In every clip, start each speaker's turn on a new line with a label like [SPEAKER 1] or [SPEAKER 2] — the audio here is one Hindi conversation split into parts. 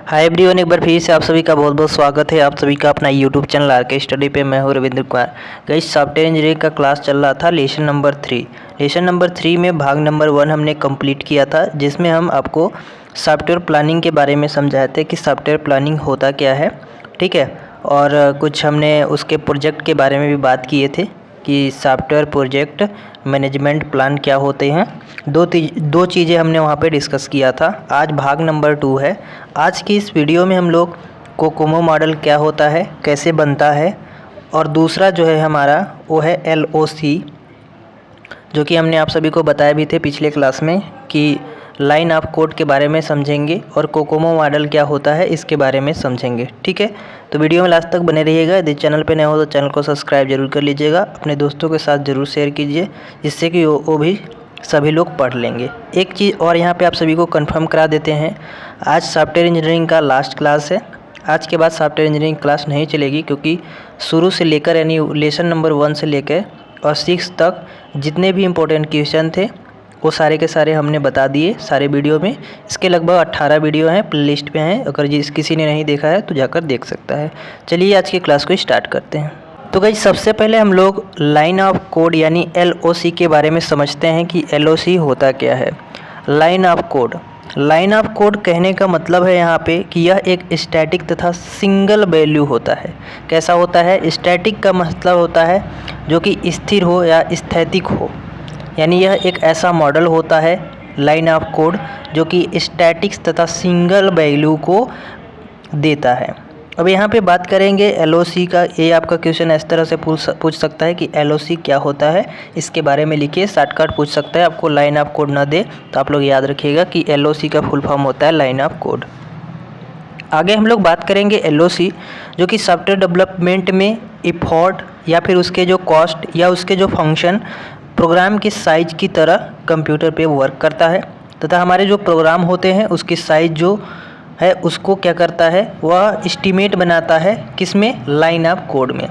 [SPEAKER 1] हाय एवरीवन, एक बार फिर से आप सभी का बहुत बहुत स्वागत है। आप सभी का अपना यूट्यूब चैनल आरके स्टडी पे। मैं हूँ Ravindra Kumar. Guys, software engineering का क्लास चल रहा था लेसन नंबर 3। लेसन नंबर 3 में भाग नंबर 1 हमने कंप्लीट किया था, जिसमें हम आपको सॉफ्टवेयर प्लानिंग के बारे में समझाए थे कि सॉफ्टवेयर प्लानिंग होता क्या है। ठीक है, और कुछ हमने उसके प्रोजेक्ट के बारे में भी बात किए थे कि सॉफ्टवेयर प्रोजेक्ट मैनेजमेंट प्लान क्या होते हैं। दो चीज़ें हमने वहाँ पे डिस्कस किया था। आज भाग नंबर 2 है। आज की इस वीडियो में हम लोग कोकोमो मॉडल क्या होता है, कैसे बनता है, और दूसरा जो है हमारा वो है LOC, जो कि हमने आप सभी को बताया भी थे पिछले क्लास में कि लाइन ऑफ कोड के बारे में समझेंगे और कोकोमो मॉडल क्या होता है इसके बारे में समझेंगे। ठीक है, तो वीडियो में लास्ट तक बने रहिएगा। यदि चैनल पे नए हो तो चैनल को सब्सक्राइब जरूर कर लीजिएगा, अपने दोस्तों के साथ ज़रूर शेयर कीजिए, जिससे कि वो भी सभी लोग पढ़ लेंगे। एक चीज़ और यहाँ पे आप सभी को कंफर्म करा देते हैं, आज सॉफ्टवेयर इंजीनियरिंग का लास्ट क्लास है। आज के बाद सॉफ्टवेयर इंजीनियरिंग क्लास नहीं चलेगी, क्योंकि शुरू से लेकर यानी लेसन नंबर 1 से लेकर और 6 तक जितने भी इम्पोर्टेंट क्वेश्चन थे वो सारे के सारे हमने बता दिए सारे वीडियो में। इसके लगभग 18 वीडियो हैं, प्लेलिस्ट पे हैं, अगर किसी ने नहीं देखा है तो जाकर देख सकता है। चलिए आज की क्लास को स्टार्ट करते हैं। तो गाइस, सबसे पहले हम लोग लाइन ऑफ कोड यानी LOC के बारे में समझते हैं कि LOC होता क्या है। Line of code, line of code कहने का मतलब है यहाँ पे कि यह एक स्टैटिक तथा सिंगल वैल्यू होता है। कैसा होता है? स्टैटिक का मतलब होता है जो कि स्थिर हो या स्थैतिक हो, यानी यह एक ऐसा मॉडल होता है लाइन ऑफ कोड जो कि स्टैटिक्स तथा सिंगल वैल्यू को देता है। अब यहाँ पे बात करेंगे LOC का। ये आपका क्वेश्चन इस तरह से पूछ सकता है कि LOC क्या होता है, इसके बारे में लिखिए। शॉर्टकट पूछ सकता है, आपको लाइन ऑफ कोड ना दे तो आप लोग याद रखिएगा कि LOC का फुल फॉर्म होता है लाइन ऑफ कोड। आगे हम लोग बात करेंगे LOC, जो कि सॉफ्टवेयर डेवलपमेंट में इफोर्ट या फिर उसके जो कॉस्ट या उसके जो फंक्शन प्रोग्राम की साइज की तरह कंप्यूटर पे वर्क करता है, तथा हमारे जो प्रोग्राम होते हैं उसकी साइज जो है उसको क्या करता है, वह एस्टीमेट बनाता है। किसमें? लाइन ऑफ कोड में।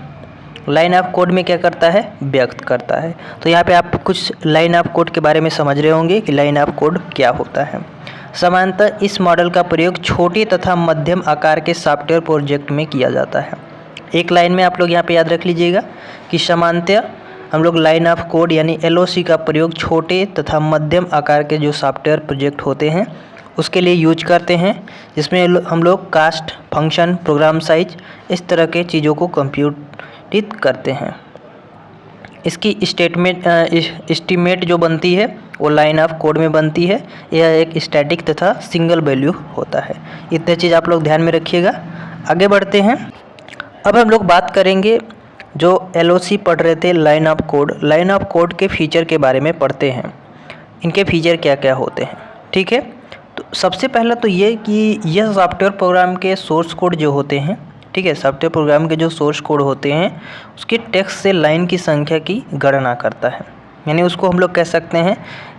[SPEAKER 1] लाइन ऑफ कोड में क्या करता है? व्यक्त करता है। तो यहाँ पे आप कुछ लाइन ऑफ कोड के बारे में समझ रहे होंगे कि लाइन ऑफ कोड क्या होता है। सामान्यतः इस मॉडल का प्रयोग छोटे तथा मध्यम आकार के सॉफ्टवेयर प्रोजेक्ट में किया जाता है। एक लाइन में आप लोग यहाँ पे याद रख लीजिएगा कि सामान्यतः हम लोग लाइन ऑफ कोड यानी LOC का प्रयोग छोटे तथा मध्यम आकार के जो सॉफ्टवेयर प्रोजेक्ट होते हैं उसके लिए यूज करते हैं, जिसमें हम लोग कास्ट, फंक्शन, प्रोग्राम साइज इस तरह के चीज़ों को कंप्यूटित करते हैं। इसकी एस्टीमेट जो बनती है वो लाइन ऑफ कोड में बनती है। यह एक स्टैटिक तथा सिंगल वैल्यू होता है। इतने चीज़ आप लोग ध्यान में रखिएगा। आगे बढ़ते हैं। अब हम लोग बात करेंगे जो LOC पढ़ रहे थे line of code. Line of code के फीचर के बारे में पढ़ते हैं, इनके फीचर क्या क्या होते हैं। ठीक है, तो सबसे पहला तो ये कि यह सॉफ्टवेयर प्रोग्राम के सोर्स कोड जो होते हैं, ठीक है, सॉफ्टवेयर प्रोग्राम के जो सोर्स कोड होते हैं उसके टेक्स्ट से लाइन की संख्या की गणना करता है। यानी उसको हम लोग कह सकते हैं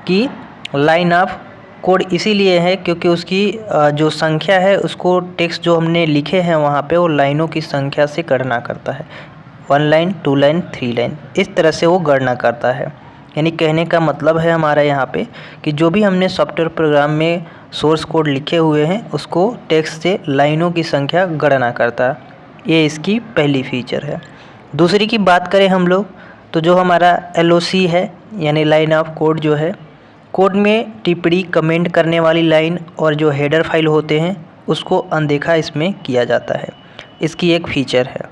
[SPEAKER 1] कि लाइन ऑफ कोड इसीलिए है क्योंकि उसकी जो संख्या है उसको टेक्स्ट जो हमने लिखे हैं वहाँ पे वो लाइनों की संख्या से गणना करता है। 1 लाइन, 2 लाइन, 3 लाइन, इस तरह से वो गणना करता है। यानी कहने का मतलब है हमारा यहाँ पे कि जो भी हमने सॉफ्टवेयर प्रोग्राम में सोर्स कोड लिखे हुए हैं उसको टेक्स्ट से लाइनों की संख्या गणना करता है। ये इसकी पहली फीचर है। दूसरी की बात करें हम लोग तो जो हमारा LOC है यानी लाइन ऑफ कोड जो है, कोड में टिप्पणी, कमेंट करने वाली लाइन और जो हेडर फाइल होते हैं उसको अनदेखा इसमें किया जाता है। इसकी एक फीचर है।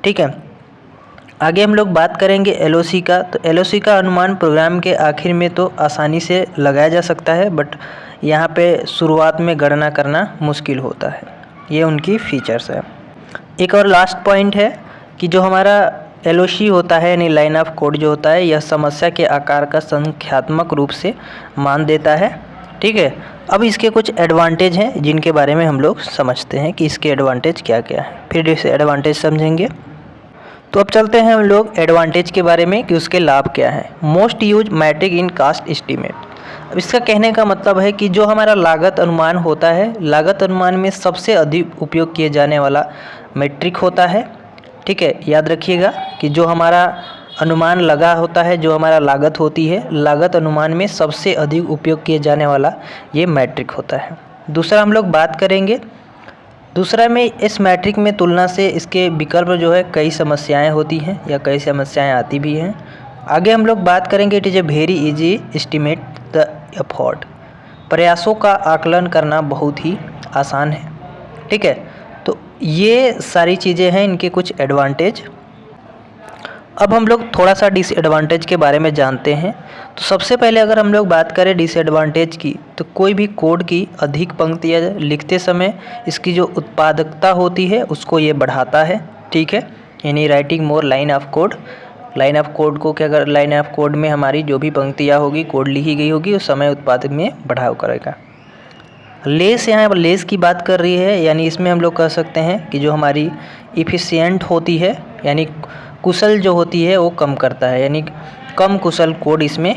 [SPEAKER 1] ठीक है, आगे हम लोग बात करेंगे LOC का। तो LOC का अनुमान प्रोग्राम के आखिर में तो आसानी से लगाया जा सकता है, बट यहाँ पे शुरुआत में गणना करना मुश्किल होता है। ये उनकी फीचर्स है। एक और लास्ट पॉइंट है कि जो हमारा LOC होता है यानी लाइन ऑफ कोड जो होता है, यह समस्या के आकार का संख्यात्मक रूप से मान देता है। ठीक है, अब इसके कुछ एडवांटेज हैं जिनके बारे में हम लोग समझते हैं कि इसके एडवांटेज क्या क्या है, फिर इसे एडवांटेज समझेंगे। तो अब चलते हैं हम लोग एडवांटेज के बारे में कि उसके लाभ क्या है। मोस्ट यूज मैट्रिक इन कास्ट एस्टीमेट। अब इसका कहने का मतलब है कि जो हमारा लागत अनुमान होता है, लागत अनुमान में सबसे अधिक उपयोग किए जाने वाला मैट्रिक होता है। ठीक है, याद रखिएगा कि जो हमारा अनुमान लगा होता है, जो हमारा लागत होती है, लागत अनुमान में सबसे अधिक उपयोग किए जाने वाला ये मैट्रिक होता है। दूसरा हम लोग बात करेंगे दूसरा में इस मैट्रिक में तुलना से इसके विकल्प जो है कई समस्याएं होती हैं या कई समस्याएं आती भी हैं। आगे हम लोग बात करेंगे it is a very easy estimate the effort. प्रयासों का आकलन करना बहुत ही आसान है, ठीक है। तो ये सारी चीज़ें हैं, इनके कुछ एडवांटेज। अब हम लोग थोड़ा सा डिसएडवांटेज के बारे में जानते हैं। तो सबसे पहले अगर हम लोग बात करें डिसएडवांटेज की, तो कोई भी कोड की अधिक पंक्तियाँ लिखते समय इसकी जो उत्पादकता होती है उसको ये बढ़ाता है, ठीक है। यानी writing more line of code, line of code को क्या कर, लाइन ऑफ कोड में हमारी जो भी पंक्तियाँ होगी, कोड लिखी गई होगी, उस समय उत्पादन में बढ़ाव करेगा। लेस, यहाँ पर लेस की बात कर रही है, यानी इसमें हम लोग कह सकते हैं कि जो हमारी इफ़िशियंट होती है, यानी कुशल जो होती है वो कम करता है, यानी कम कुशल कोड इसमें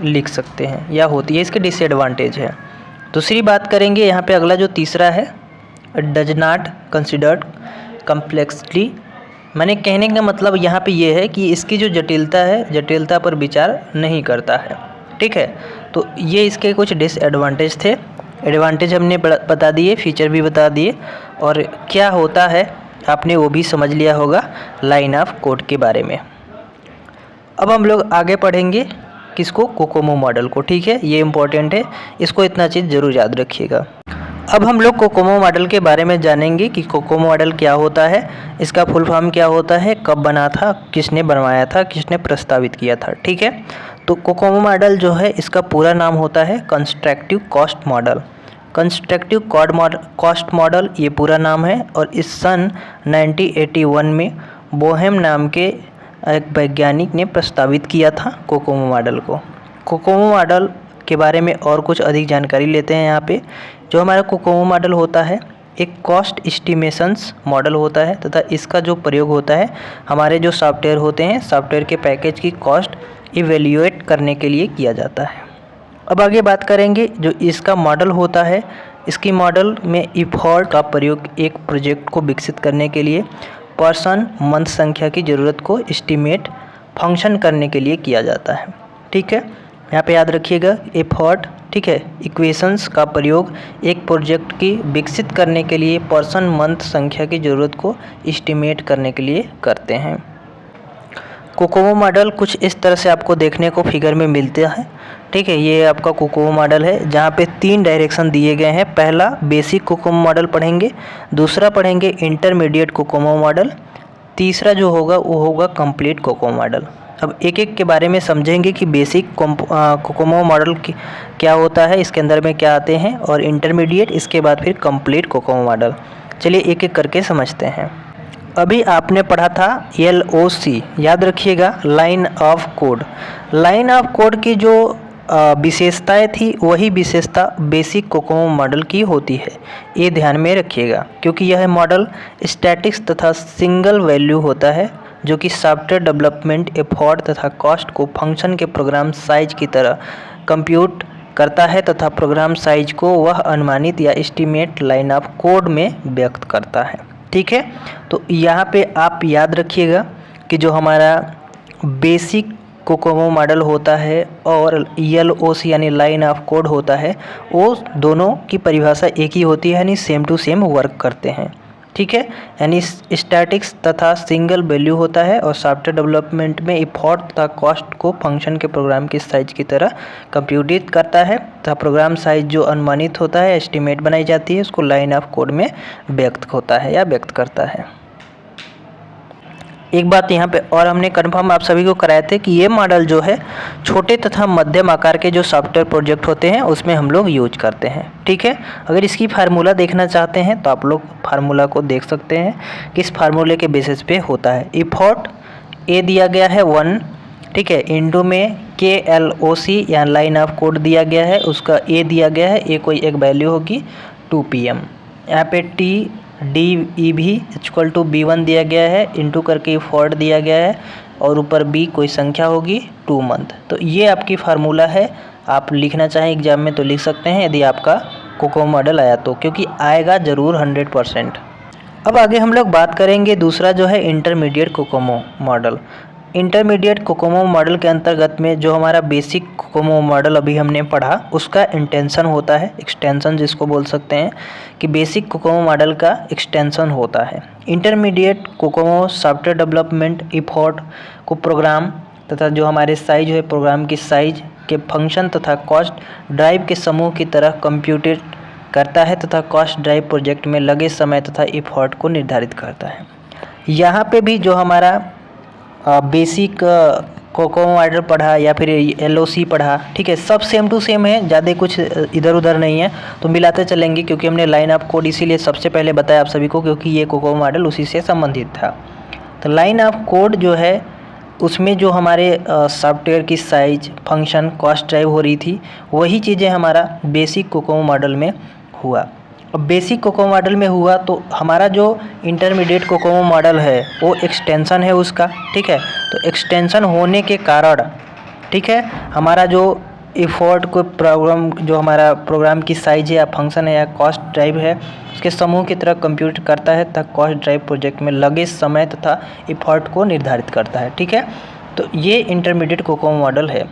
[SPEAKER 1] लिख सकते हैं या होती है, इसके डिसएडवांटेज है। दूसरी बात करेंगे यहाँ पे अगला जो तीसरा है, डज नॉट कंसिडर्ड कम्प्लेक्सली। मैंने कहने का मतलब यहाँ पे ये है कि इसकी जो जटिलता है, जटिलता पर विचार नहीं करता है, ठीक है। तो ये इसके कुछ डिसएडवांटेज थे। एडवांटेज हमने बता दिए, फीचर भी बता दिए, और क्या होता है आपने वो भी समझ लिया होगा लाइन ऑफ कोड के बारे में। अब हम लोग आगे पढ़ेंगे किसको, कोकोमो मॉडल को, ठीक है। ये इम्पोर्टेंट है, इसको इतना चीज़ ज़रूर याद रखिएगा। अब हम लोग कोकोमो मॉडल के बारे में जानेंगे कि कोकोमो मॉडल क्या होता है, इसका फुल फॉर्म क्या होता है, कब बना था, किसने बनवाया था, किसने प्रस्तावित किया था, ठीक है। तो कोकोमो मॉडल जो है इसका पूरा नाम होता है constructive cost model. Constructive cost model ये पूरा नाम है, और इस सन 1981 में बोहेम नाम के एक वैज्ञानिक ने प्रस्तावित किया था कोकोमो मॉडल को। कोकोमो मॉडल के बारे में और कुछ अधिक जानकारी लेते हैं यहाँ पे। जो हमारा कोकोमो मॉडल होता है एक कॉस्ट एस्टिमेशंस मॉडल होता है, तथा इसका जो प्रयोग होता है हमारे जो सॉफ्टवेयर होते हैं, सॉफ्टवेयर के पैकेज की कॉस्ट इवेल्युएट करने के लिए किया जाता है। अब आगे बात करेंगे जो इसका मॉडल होता है, इसकी मॉडल में एफर्ट का प्रयोग एक प्रोजेक्ट को विकसित करने के लिए पर्सन मंथ संख्या की ज़रूरत को एस्टिमेट फंक्शन करने के लिए किया जाता है, ठीक है। यहाँ पे याद रखिएगा एफर्ट, ठीक है। इक्वेशंस का प्रयोग एक प्रोजेक्ट की विकसित करने के लिए पर्सन मंथ संख्या की ज़रूरत को एस्टिमेट करने के लिए करते हैं। कोकोमो मॉडल कुछ इस तरह से आपको देखने को फिगर में मिलता है, ठीक है। ये आपका कोकोमो मॉडल है जहाँ पे 3 डायरेक्शन दिए गए हैं। पहला बेसिक कोकोमो मॉडल पढ़ेंगे, दूसरा पढ़ेंगे इंटरमीडिएट कोकोमो मॉडल, तीसरा जो होगा वो होगा कंप्लीट कोकोमो मॉडल। अब एक एक के बारे में समझेंगे कि बेसिक कोकोमो मॉडल क्या होता है, इसके अंदर में क्या आते हैं, और इंटरमीडिएट, इसके बाद फिर कंप्लीट कोकोमो मॉडल। चलिए एक एक करके समझते हैं। अभी आपने पढ़ा था LOC, याद रखिएगा line of code. Line of code की जो विशेषताएं थी वही विशेषता बेसिक कोकोमो मॉडल की होती है, ये ध्यान में रखिएगा, क्योंकि यह मॉडल स्टैटिक्स तथा सिंगल वैल्यू होता है जो कि सॉफ्टवेयर डेवलपमेंट एफर्ट तथा कॉस्ट को फंक्शन के प्रोग्राम साइज की तरह कंप्यूट करता है तथा प्रोग्राम साइज को वह अनुमानित या एस्टिमेट लाइन ऑफ कोड में व्यक्त करता है, ठीक है। तो यहाँ पे आप याद रखिएगा कि जो हमारा बेसिक कोकोमो मॉडल होता है और LOC यानी लाइन ऑफ कोड होता है, वो दोनों की परिभाषा एक ही होती है, यानी सेम टू सेम वर्क करते हैं, ठीक है। यानी स्टैटिक्स तथा सिंगल वैल्यू होता है, और सॉफ्टवेयर डेवलपमेंट में एफर्ट तथा कॉस्ट को फंक्शन के प्रोग्राम की साइज की तरह कंप्यूटित करता है, तथा प्रोग्राम साइज जो अनुमानित होता है, एस्टिमेट बनाई जाती है, उसको लाइन ऑफ कोड में व्यक्त होता है या व्यक्त करता है। एक बात यहाँ पे और हमने कन्फर्म आप सभी को कराए थे कि ये मॉडल जो है छोटे तथा मध्यम आकार के जो सॉफ्टवेयर प्रोजेक्ट होते हैं उसमें हम लोग यूज करते हैं, ठीक है। अगर इसकी फार्मूला देखना चाहते हैं तो आप लोग फार्मूला को देख सकते हैं, किस फार्मूले के बेसिस पे होता है। एफर्ट ए दिया गया है 1, ठीक है, इंटू में KLOC या लाइन ऑफ कोड दिया गया है, उसका ए दिया गया है, ए कोई एक वैल्यू होगी 2 PM। यहाँ पे TDEV इक्वल टू B1 दिया गया है, इंटू करके एफर्ट दिया गया है, और ऊपर B कोई संख्या होगी 2 मंथ। तो ये आपकी फार्मूला है, आप लिखना चाहें एग्जाम में तो लिख सकते हैं यदि आपका कोकोमो मॉडल आया तो, क्योंकि आएगा ज़रूर 100%। अब आगे हम लोग बात करेंगे दूसरा जो है intermediate COCOMO model. Intermediate COCOMO model के अंतर्गत में जो हमारा बेसिक कोकोमो मॉडल अभी हमने पढ़ा उसका इंटेंशन होता है, एक्सटेंशन जिसको बोल सकते हैं कि बेसिक कोकोमो मॉडल का एक्सटेंशन होता है। Intermediate COCOMO software development effort को प्रोग्राम तथा जो हमारे साइज है प्रोग्राम की साइज के फंक्शन तथा कॉस्ट ड्राइव के समूह की तरह कंप्यूटेड करता है तथा कॉस्ट ड्राइव प्रोजेक्ट में लगे समय तथा इफोर्ट को निर्धारित करता है। यहाँ पे भी जो हमारा बेसिक कोकोमो मॉडल पढ़ा या फिर LOC पढ़ा, ठीक है, सब सेम टू सेम है, ज़्यादा कुछ इधर उधर नहीं है, तो मिलाते चलेंगे क्योंकि हमने लाइन ऑफ कोड इसीलिए सबसे पहले बताया आप सभी को क्योंकि ये कोकोमो मॉडल उसी से संबंधित था। तो लाइन ऑफ कोड जो है उसमें जो हमारे सॉफ्टवेयर की साइज फंक्शन कॉस्ट ड्राइव हो रही थी वही चीज़ें हमारा बेसिक कोकोमो मॉडल में हुआ। अब बेसिक कोकोमो मॉडल में हुआ तो हमारा जो इंटरमीडिएट कोकोमो मॉडल है वो एक्सटेंशन है उसका, ठीक है। तो एक्सटेंशन होने के कारण, ठीक है, हमारा जो इफोर्ट को प्रोग्राम जो हमारा प्रोग्राम की साइज है या फंक्शन है या कॉस्ट ड्राइव है उसके समूह की तरह कंप्यूट करता है तथा कॉस्ट ड्राइव प्रोजेक्ट में लगे समय तथा इफोर्ट को निर्धारित करता है, ठीक है। तो ये इंटरमीडिएट कोकोमो मॉडल है।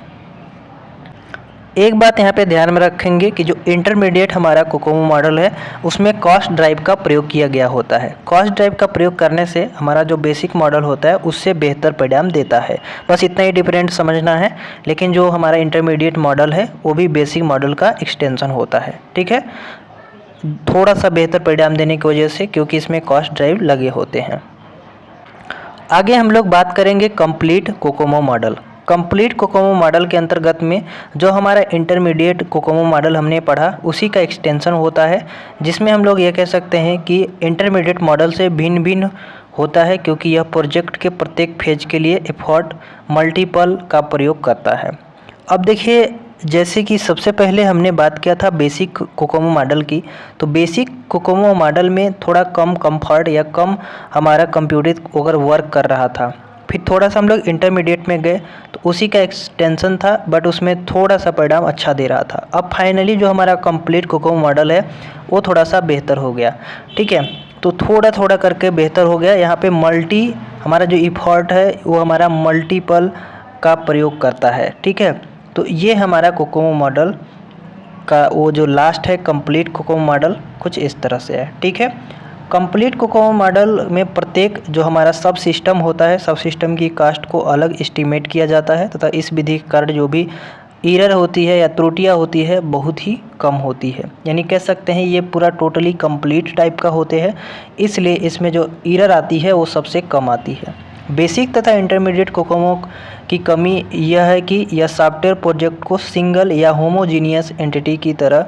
[SPEAKER 1] एक बात यहाँ पे ध्यान में रखेंगे कि जो इंटरमीडिएट हमारा कोकोमो मॉडल है उसमें कॉस्ट ड्राइव का प्रयोग किया गया होता है। कॉस्ट ड्राइव का प्रयोग करने से हमारा जो बेसिक मॉडल होता है उससे बेहतर परिणाम देता है। बस इतना ही डिफरेंट समझना है, लेकिन जो हमारा इंटरमीडिएट मॉडल है वो भी बेसिक मॉडल का एक्सटेंशन होता है, ठीक है, थोड़ा सा बेहतर परिणाम देने की वजह से क्योंकि इसमें कॉस्ट ड्राइव लगे होते हैं। आगे हम लोग बात करेंगे complete Kokomo model. Complete Kokomo model के अंतर्गत में जो हमारा इंटरमीडिएट कोकोमो मॉडल हमने पढ़ा उसी का एक्सटेंशन होता है, जिसमें हम लोग ये कह सकते हैं कि इंटरमीडिएट मॉडल से भिन्न भिन्न होता है क्योंकि यह प्रोजेक्ट के प्रत्येक फेज के लिए एफर्ट मल्टीपल का प्रयोग करता है। अब देखिए, जैसे कि सबसे पहले हमने बात किया था बेसिक कोकोमो मॉडल की, तो बेसिक कोकोमो मॉडल में थोड़ा कम कंफर्ट या कम हमारा कंप्यूटर अगर वर्क कर रहा था। फिर थोड़ा सा हम लोग इंटरमीडिएट में गए तो उसी का एक्सटेंशन था बट उसमें थोड़ा सा परिणाम अच्छा दे रहा था। अब फाइनली जो हमारा कंप्लीट कोकोमो मॉडल है वो थोड़ा सा बेहतर हो गया, ठीक है, तो थोड़ा थोड़ा करके बेहतर हो गया। यहाँ पे मल्टी हमारा जो इफोर्ट है वो हमारा मल्टीपल का प्रयोग करता है, ठीक है। तो ये हमारा कोकोमो मॉडल का वो जो लास्ट है कंप्लीट कोकोमो मॉडल कुछ इस तरह से है, ठीक है। कंप्लीट कोकोमो मॉडल में प्रत्येक जो हमारा सब सिस्टम होता है सब सिस्टम की कास्ट को अलग एस्टीमेट किया जाता है तथा इस विधि के कारण जो भी एरर होती है या त्रुटियां होती है बहुत ही कम होती है। यानी कह सकते हैं ये पूरा टोटली कंप्लीट टाइप का होते हैं, इसलिए इसमें जो एरर आती है वो सबसे कम आती है। बेसिक तथा इंटरमीडिएट कोकोमो की कमी यह है कि यह सॉफ्टवेयर प्रोजेक्ट को सिंगल या होमोजीनियस एंटिटी की तरह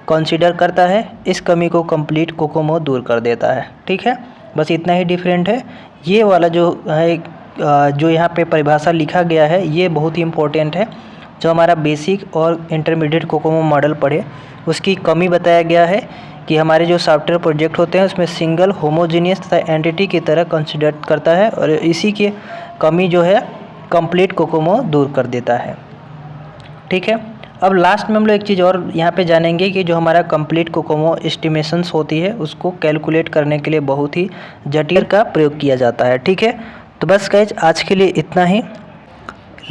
[SPEAKER 1] कंसीडर करता है। इस कमी को कंप्लीट कोकोमो दूर कर देता है, ठीक है। बस इतना ही डिफरेंट है। ये वाला जो है जो यहाँ पे परिभाषा लिखा गया है ये बहुत ही इम्पोर्टेंट है। जो हमारा बेसिक और इंटरमीडिएट कोकोमो मॉडल पढ़े उसकी कमी बताया गया है कि हमारे जो सॉफ्टवेयर प्रोजेक्ट होते हैं उसमें सिंगल होमोजीनियस तथा एंटिटी की तरह कंसीडर करता है और इसी की कमी जो है कंप्लीट कोकोमो दूर कर देता है, ठीक है। अब लास्ट में हम लोग एक चीज़ और यहाँ पे जानेंगे कि जो हमारा कंप्लीट कोकोमो एस्टिमेशंस होती है उसको कैलकुलेट करने के लिए बहुत ही जटिल का प्रयोग किया जाता है, ठीक है। तो बस गाइस आज के लिए इतना ही।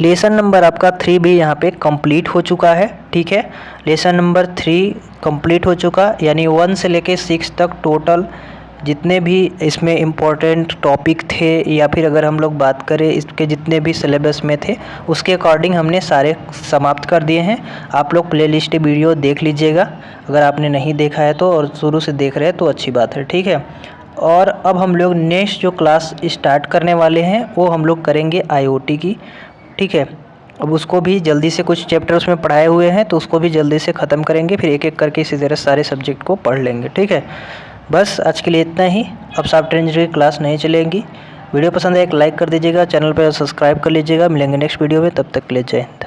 [SPEAKER 1] लेसन नंबर आपका 3 भी यहाँ पे कंप्लीट हो चुका है, ठीक है। लेसन नंबर 3 कंप्लीट हो चुका, यानी 1 से लेके 6 तक टोटल जितने भी इसमें इम्पोर्टेंट टॉपिक थे या फिर अगर हम लोग बात करें इसके जितने भी सिलेबस में थे उसके अकॉर्डिंग हमने सारे समाप्त कर दिए हैं। आप लोग प्लेलिस्ट वीडियो देख लीजिएगा अगर आपने नहीं देखा है तो, और शुरू से देख रहे हैं तो अच्छी बात है, ठीक है। और अब हम लोग नेक्स्ट जो क्लास स्टार्ट करने वाले हैं वो हम लोग करेंगे IoT की, ठीक है। अब उसको भी जल्दी से कुछ चैप्टर उसमें पढ़ाए हुए हैं तो उसको भी जल्दी से ख़त्म करेंगे, फिर एक एक करके इसी तरह सारे सब्जेक्ट को पढ़ लेंगे, ठीक है। बस आज के लिए इतना ही। अब सॉफ्टवेयर इंजीनियरिंग की क्लास नहीं चलेंगी। वीडियो पसंद है एक लाइक कर दीजिएगा, चैनल पर सब्सक्राइब कर लीजिएगा। मिलेंगे नेक्स्ट वीडियो में, तब तक के लिए जय हिंद।